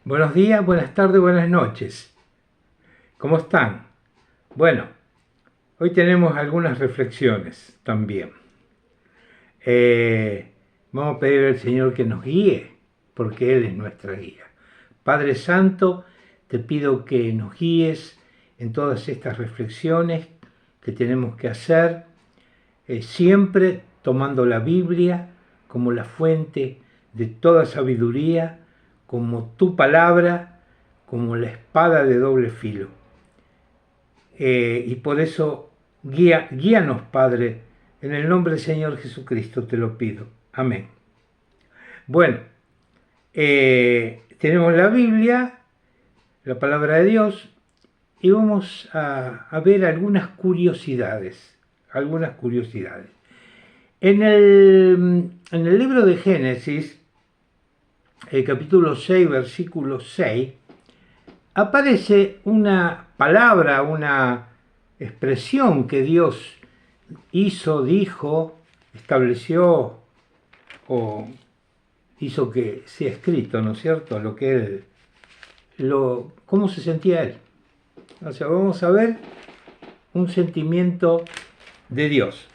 Buenos días, buenas tardes, buenas noches. ¿Cómo están? Bueno, hoy tenemos algunas reflexiones también. Vamos a pedir al Señor que nos guíe, porque Él es nuestra guía. Padre Santo, te pido que nos guíes en todas estas reflexiones que tenemos que hacer, siempre tomando la Biblia como la fuente de toda sabiduría, como tu palabra, como la espada de doble filo. Y por eso guíanos, Padre, en el nombre del Señor Jesucristo te lo pido. Amén. Bueno, tenemos la Biblia, la palabra de Dios, y vamos a ver algunas curiosidades. En el libro de Génesis, el capítulo 6, versículo 6, aparece una palabra, una expresión que Dios hizo, dijo, estableció o hizo que sea escrito, ¿no es cierto? Cómo se sentía él. O sea, vamos a ver un sentimiento de Dios.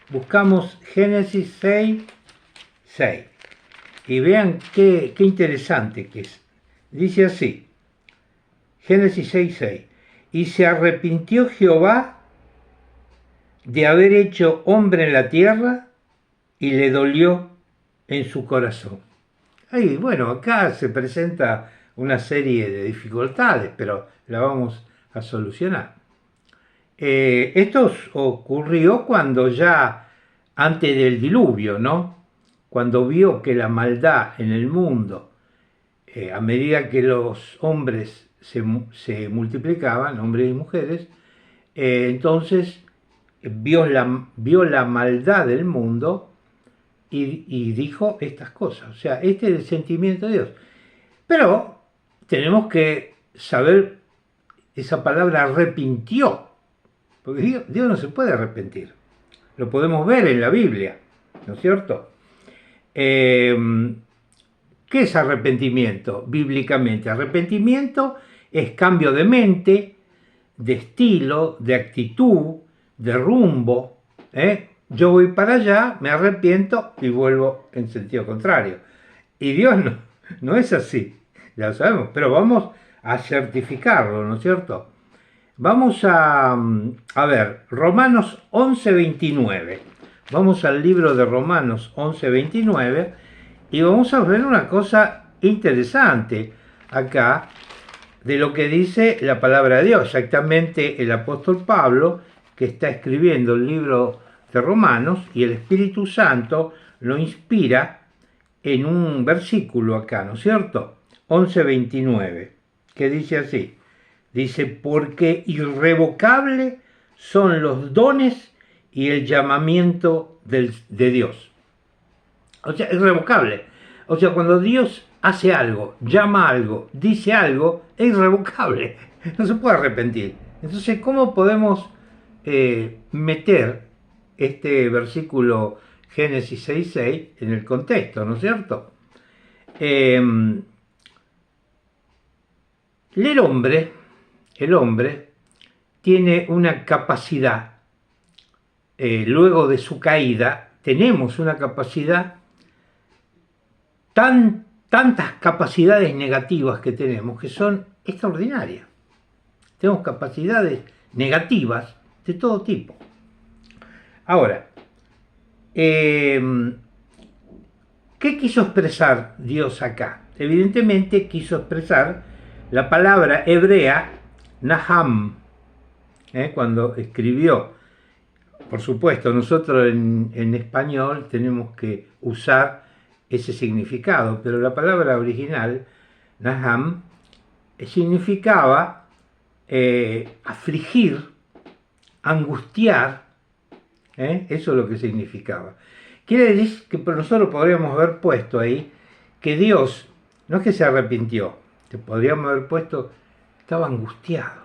Buscamos Génesis 6, 6. Y vean qué interesante que es. Dice así, Génesis 6, 6. Y se arrepintió Jehová de haber hecho hombre en la tierra y le dolió en su corazón. Ahí, bueno, acá se presenta una serie de dificultades, pero la vamos a solucionar. Esto ocurrió cuando ya antes del diluvio, ¿no? Cuando vio que la maldad en el mundo, a medida que los hombres se multiplicaban, hombres y mujeres, entonces vio la maldad del mundo y dijo estas cosas. O sea, este es el sentimiento de Dios. Pero tenemos que saber esa palabra arrepintió, porque Dios no se puede arrepentir. Lo podemos ver en la Biblia, ¿no es cierto? ¿Qué es arrepentimiento bíblicamente? Arrepentimiento es cambio de mente, de estilo, de actitud, de rumbo. Yo voy para allá, me arrepiento y vuelvo en sentido contrario. Y Dios no es así, ya lo sabemos, pero vamos a certificarlo, ¿no es cierto? Vamos a ver, Romanos 11:29. Vamos al libro de Romanos 11:29 y vamos a ver una cosa interesante acá de lo que dice la palabra de Dios. Exactamente el apóstol Pablo, que está escribiendo el libro de Romanos, y el Espíritu Santo lo inspira en un versículo acá, ¿no es cierto? 11:29, que dice así. Dice, porque irrevocable son los dones y el llamamiento de Dios. O sea, irrevocable. O sea, cuando Dios hace algo, llama algo, dice algo, es irrevocable. No se puede arrepentir. Entonces, ¿cómo podemos meter este versículo Génesis 6:6 en el contexto, ¿no es cierto? El hombre tiene una capacidad, luego de su caída, tenemos una capacidad, tantas capacidades negativas que tenemos, que son extraordinarias. Tenemos capacidades negativas de todo tipo. Ahora, ¿qué quiso expresar Dios acá? Evidentemente quiso expresar la palabra hebrea Naham, cuando escribió. Por supuesto, nosotros en español tenemos que usar ese significado, pero la palabra original, Naham, significaba afligir, angustiar, eso es lo que significaba. Quiere decir que nosotros podríamos haber puesto ahí que Dios, no es que se arrepintió, que podríamos haber puesto, estaba angustiado,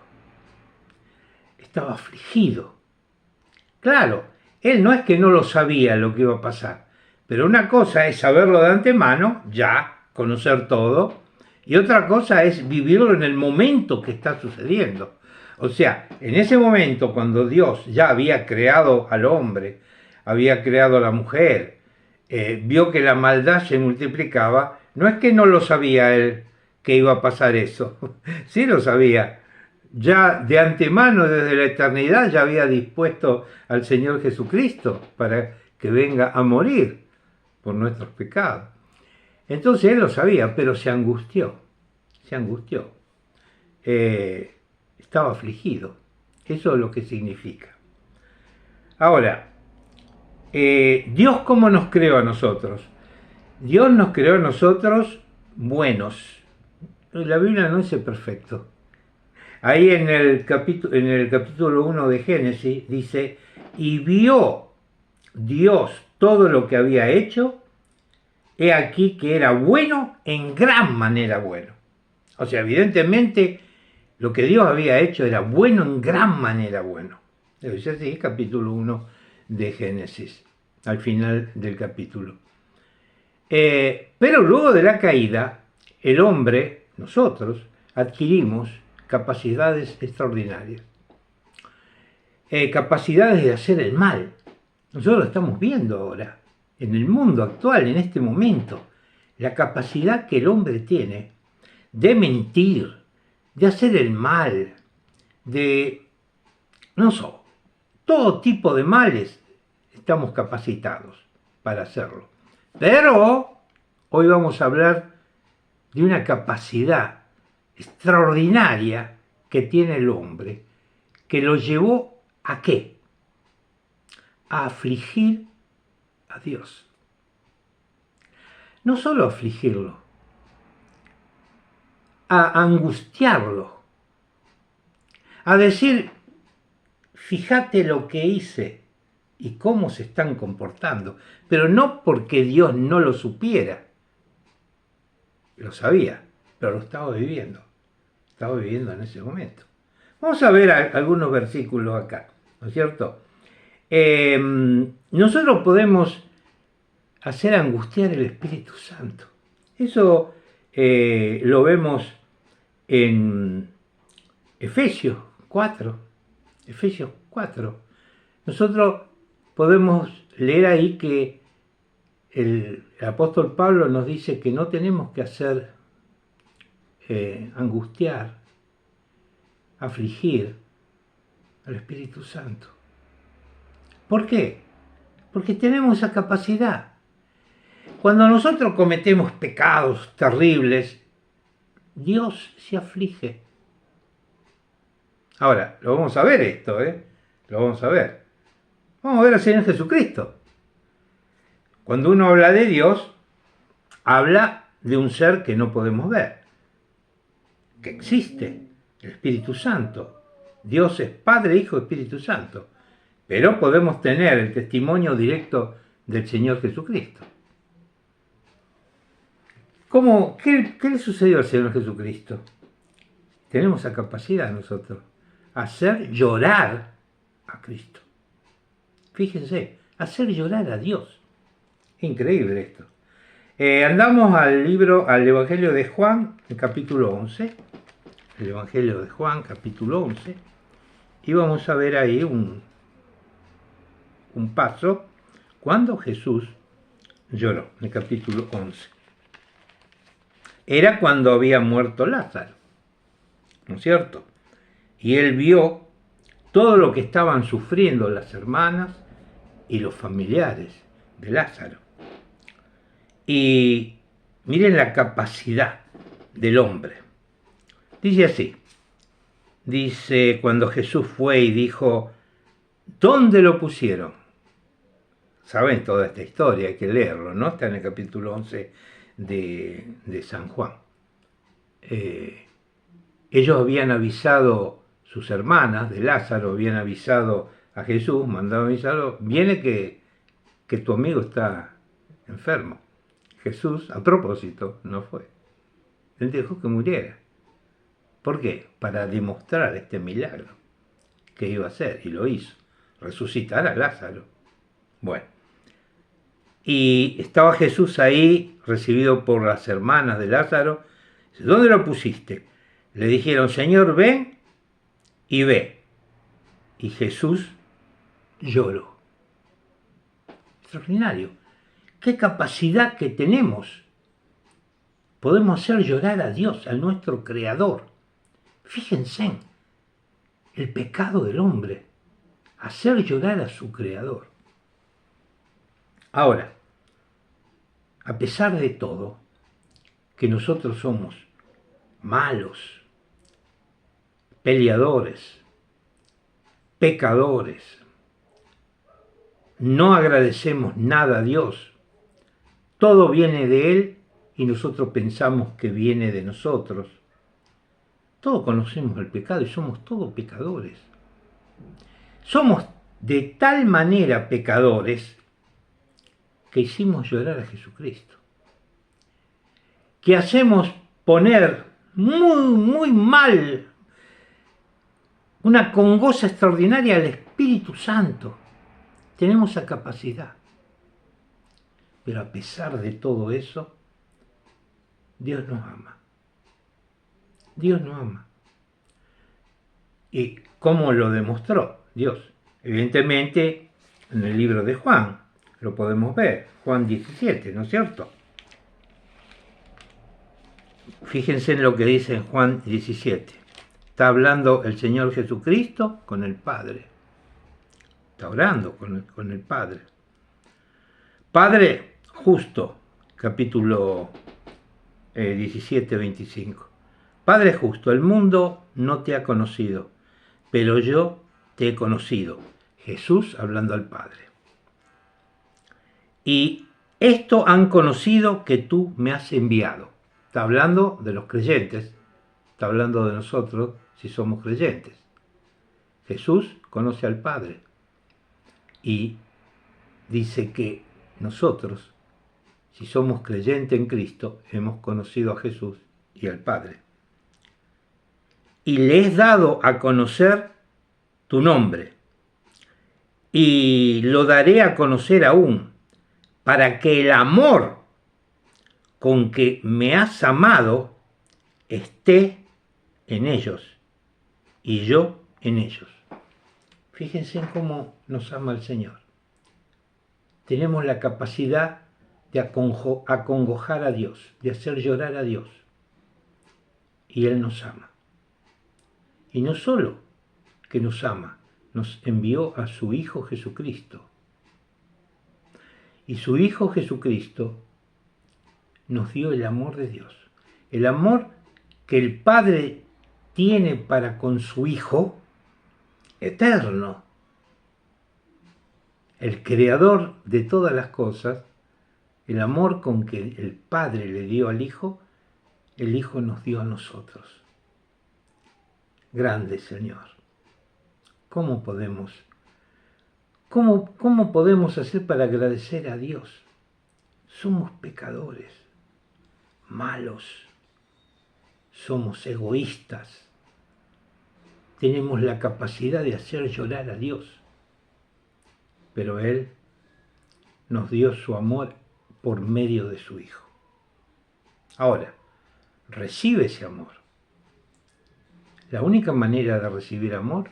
estaba afligido. Claro, él no es que no lo sabía lo que iba a pasar, pero una cosa es saberlo de antemano, ya, conocer todo, y otra cosa es vivirlo en el momento que está sucediendo. O sea, en ese momento, cuando Dios ya había creado al hombre, había creado a la mujer, vio que la maldad se multiplicaba, no es que no lo sabía él que iba a pasar eso, sí lo sabía. Ya de antemano, desde la eternidad, ya había dispuesto al Señor Jesucristo para que venga a morir por nuestros pecados. Entonces él lo sabía, pero se angustió, estaba afligido. Eso es lo que significa. Ahora, Dios, ¿cómo nos creó a nosotros? Dios nos creó a nosotros buenos. La Biblia no dice perfecto. Ahí en el capítulo 1 de Génesis dice, y vio Dios todo lo que había hecho, he aquí que era bueno, en gran manera bueno. O sea, evidentemente lo que Dios había hecho era bueno, en gran manera bueno. Eso dice así, capítulo 1 de Génesis, al final del capítulo. Pero luego de la caída, el hombre, nosotros, adquirimos capacidades extraordinarias. Capacidades de hacer el mal. Nosotros lo estamos viendo ahora, en el mundo actual, en este momento. La capacidad que el hombre tiene de mentir, de hacer el mal, todo tipo de males estamos capacitados para hacerlo. Pero hoy vamos a hablar de una capacidad extraordinaria que tiene el hombre, que lo llevó ¿a qué? A afligir a Dios. No solo afligirlo, a angustiarlo, a decir, fíjate lo que hice y cómo se están comportando, pero no porque Dios no lo supiera, lo sabía, pero lo estaba viviendo en ese momento. Vamos a ver algunos versículos acá, ¿no es cierto? Nosotros podemos hacer angustiar el Espíritu Santo. Eso lo vemos en Efesios 4. Nosotros podemos leer ahí que el apóstol Pablo nos dice que no tenemos que hacer angustiar, afligir al Espíritu Santo. ¿Por qué? Porque tenemos esa capacidad. Cuando nosotros cometemos pecados terribles, Dios se aflige. Ahora, lo vamos a ver esto, lo vamos a ver. Vamos a ver al Señor Jesucristo. Cuando uno habla de Dios, habla de un ser que no podemos ver, que existe, el Espíritu Santo. Dios es Padre, Hijo, Espíritu Santo. Pero podemos tener el testimonio directo del Señor Jesucristo. ¿Qué le sucedió al Señor Jesucristo? Tenemos esa capacidad nosotros, hacer llorar a Cristo. Fíjense, hacer llorar a Dios. Increíble esto. Andamos al Evangelio de Juan, el capítulo 11. El Evangelio de Juan, capítulo 11. Y vamos a ver ahí un paso cuando Jesús lloró, en el capítulo 11. Era cuando había muerto Lázaro, ¿no es cierto? Y él vio todo lo que estaban sufriendo las hermanas y los familiares de Lázaro. Y miren la capacidad del hombre. Dice así, cuando Jesús fue y dijo, ¿dónde lo pusieron? Saben toda esta historia, hay que leerlo, ¿no? Está en el capítulo 11 de San Juan. Ellos habían avisado, sus hermanas de Lázaro habían avisado a Jesús, mandado avisarlo, viene que tu amigo está enfermo. Jesús, a propósito, no fue. Él dejó que muriera. ¿Por qué? Para demostrar este milagro que iba a hacer, y lo hizo, resucitar a Lázaro. Bueno, y estaba Jesús ahí, recibido por las hermanas de Lázaro, ¿Dónde lo pusiste? Le dijeron, Señor, ven y ve. Y Jesús lloró. Extraordinario. Qué capacidad que tenemos. Podemos hacer llorar a Dios, a nuestro Creador. Fíjense, el pecado del hombre, hacer llorar a su Creador. Ahora, a pesar de todo, que nosotros somos malos, peleadores, pecadores, no agradecemos nada a Dios, todo viene de Él y nosotros pensamos que viene de nosotros. Todos conocemos el pecado y somos todos pecadores. Somos de tal manera pecadores que hicimos llorar a Jesucristo. Que hacemos poner muy mal, una congoja extraordinaria al Espíritu Santo. Tenemos esa capacidad. Pero a pesar de todo eso, Dios nos ama. Dios nos ama. ¿Y cómo lo demostró Dios? Evidentemente, en el libro de Juan, lo podemos ver, Juan 17, ¿no es cierto? Fíjense en lo que dice en Juan 17. Está hablando el Señor Jesucristo con el Padre. Está orando con el Padre. Padre justo, capítulo 17, 25. Padre justo, el mundo no te ha conocido, pero yo te he conocido. Jesús hablando al Padre. Y esto han conocido que tú me has enviado. Está hablando de los creyentes, está hablando de nosotros si somos creyentes. Jesús conoce al Padre y dice que nosotros, si somos creyentes en Cristo, hemos conocido a Jesús y al Padre. Y le he dado a conocer tu nombre, y lo daré a conocer aún, para que el amor con que me has amado esté en ellos, y yo en ellos. Fíjense en cómo nos ama el Señor. Tenemos la capacidad de acongojar a Dios, de hacer llorar a Dios. Y Él nos ama. Y no solo que nos ama, nos envió a su Hijo Jesucristo. Y su Hijo Jesucristo nos dio el amor de Dios. El amor que el Padre tiene para con su Hijo, eterno. El Creador de todas las cosas, el amor con que el Padre le dio al Hijo, el Hijo nos dio a nosotros. Grande Señor. ¿Cómo podemos hacer para agradecer a Dios? Somos pecadores, malos, somos egoístas, tenemos la capacidad de hacer llorar a Dios, pero Él nos dio su amor por medio de su Hijo. Ahora, recibe ese amor. La única manera de recibir amor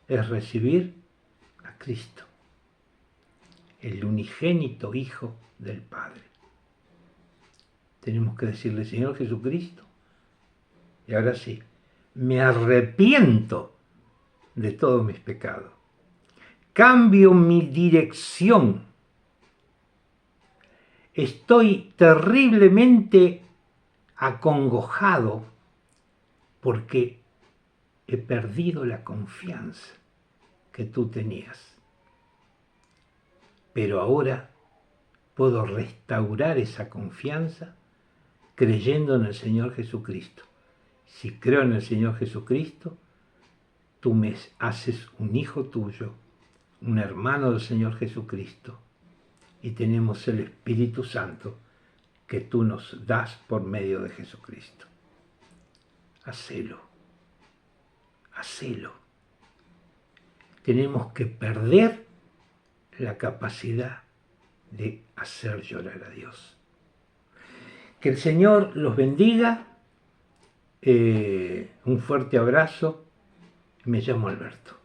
es recibir a Cristo, el unigénito Hijo del Padre. Tenemos que decirle, Señor Jesucristo, y ahora sí, me arrepiento de todos mis pecados. Cambio mi dirección. Estoy terriblemente acongojado porque he perdido la confianza que tú tenías. Pero ahora puedo restaurar esa confianza creyendo en el Señor Jesucristo. Si creo en el Señor Jesucristo, tú me haces un hijo tuyo, un hermano del Señor Jesucristo, y tenemos el Espíritu Santo que tú nos das por medio de Jesucristo. Hacelo. Hacelo. Tenemos que perder la capacidad de hacer llorar a Dios. Que el Señor los bendiga Un fuerte abrazo. Me llamo Alberto.